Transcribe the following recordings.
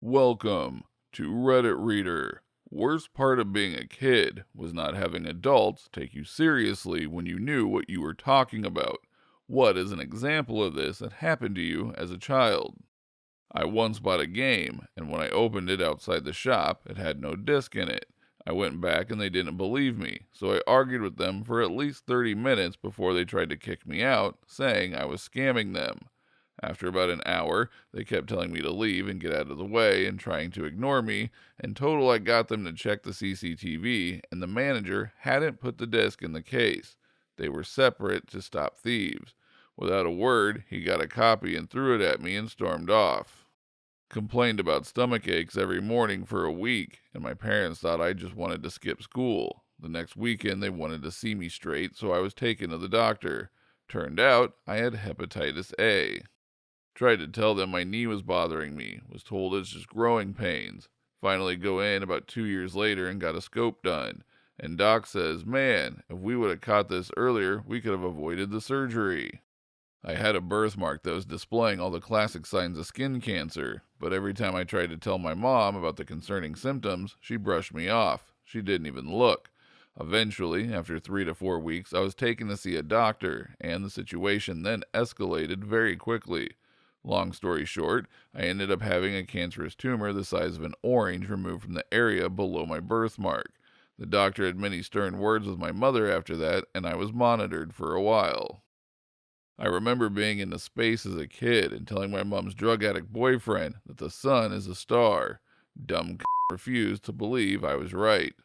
Welcome to Reddit Reader. Worst part of being a kid was not having adults take you seriously when you knew what you were talking about. What is an example of this that happened to you as a child? I once bought a game, and when I opened it outside the shop, it had no disc in it. I went back and they didn't believe me, so I argued with them for at least 30 minutes before they tried to kick me out, saying I was scamming them. After about an hour, they kept telling me to leave and get out of the way and trying to ignore me. In total, I got them to check the CCTV, and the manager hadn't put the disc in the case. They were separate to stop thieves. Without a word, he got a copy and threw it at me and stormed off. Complained about stomach aches every morning for a week, and my parents thought I just wanted to skip school. The next weekend, they wanted to see me straight, so I was taken to the doctor. Turned out, I had hepatitis A. Tried to tell them my knee was bothering me, was told it's just growing pains. Finally go in about 2 years later and got a scope done. And doc says, man, if we would have caught this earlier, we could have avoided the surgery. I had a birthmark that was displaying all the classic signs of skin cancer, but every time I tried to tell my mom about the concerning symptoms, she brushed me off. She didn't even look. Eventually, after 3 to 4 weeks, I was taken to see a doctor, and the situation then escalated very quickly. Long story short, I ended up having a cancerous tumor the size of an orange removed from the area below my birthmark. The doctor had many stern words with my mother after that, and I was monitored for a while. I remember being into space as a kid and telling my mom's drug addict boyfriend that the sun is a star. Dumb refused to believe I was right.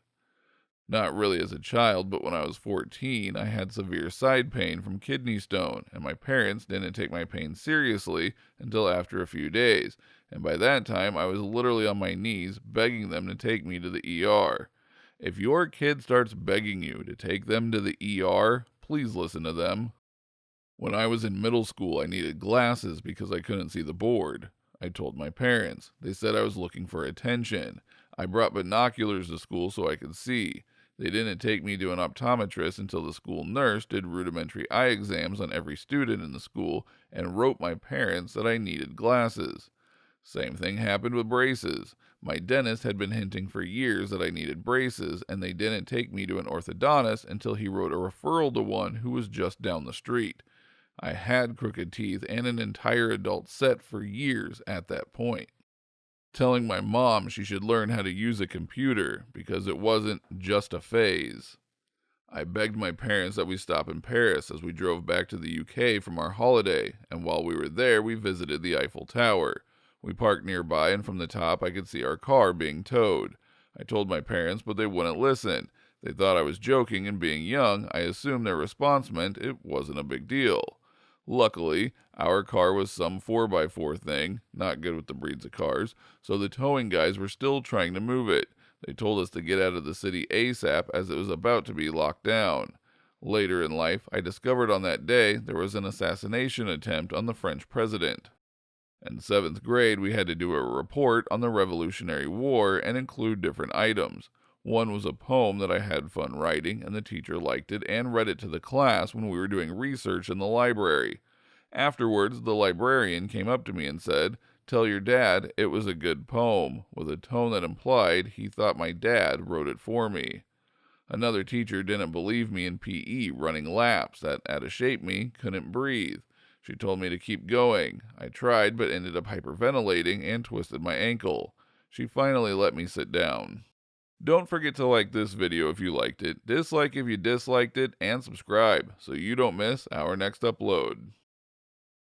Not really as a child, but when I was 14, I had severe side pain from kidney stone, and my parents didn't take my pain seriously until after a few days, and by that time I was literally on my knees begging them to take me to the ER. If your kid starts begging you to take them to the ER, please listen to them. When I was in middle school, I needed glasses because I couldn't see the board. I told my parents. They said I was looking for attention. I brought binoculars to school so I could see. They didn't take me to an optometrist until the school nurse did rudimentary eye exams on every student in the school and wrote my parents that I needed glasses. Same thing happened with braces. My dentist had been hinting for years that I needed braces, and they didn't take me to an orthodontist until he wrote a referral to one who was just down the street. I had crooked teeth and an entire adult set for years at that point. Telling my mom she should learn how to use a computer because it wasn't just a phase. I begged my parents that we stop in Paris as we drove back to the UK from our holiday, and while we were there, we visited the Eiffel Tower. We parked nearby, and from the top, I could see our car being towed. I told my parents, but they wouldn't listen. They thought I was joking, and being young, I assumed their response meant it wasn't a big deal. Luckily, our car was some 4x4 thing, not good with the breeds of cars, so the towing guys were still trying to move it. They told us to get out of the city ASAP as it was about to be locked down. Later in life, I discovered on that day there was an assassination attempt on the French president. In 7th grade, we had to do a report on the Revolutionary War and include different items. One was a poem that I had fun writing, and the teacher liked it and read it to the class when we were doing research in the library. Afterwards, the librarian came up to me and said, "Tell your dad it was a good poem," with a tone that implied he thought my dad wrote it for me. Another teacher didn't believe me in PE running laps that, out of shape me, couldn't breathe. She told me to keep going. I tried but ended up hyperventilating and twisted my ankle. She finally let me sit down. Don't forget to like this video if you liked it, dislike if you disliked it, and subscribe so you don't miss our next upload.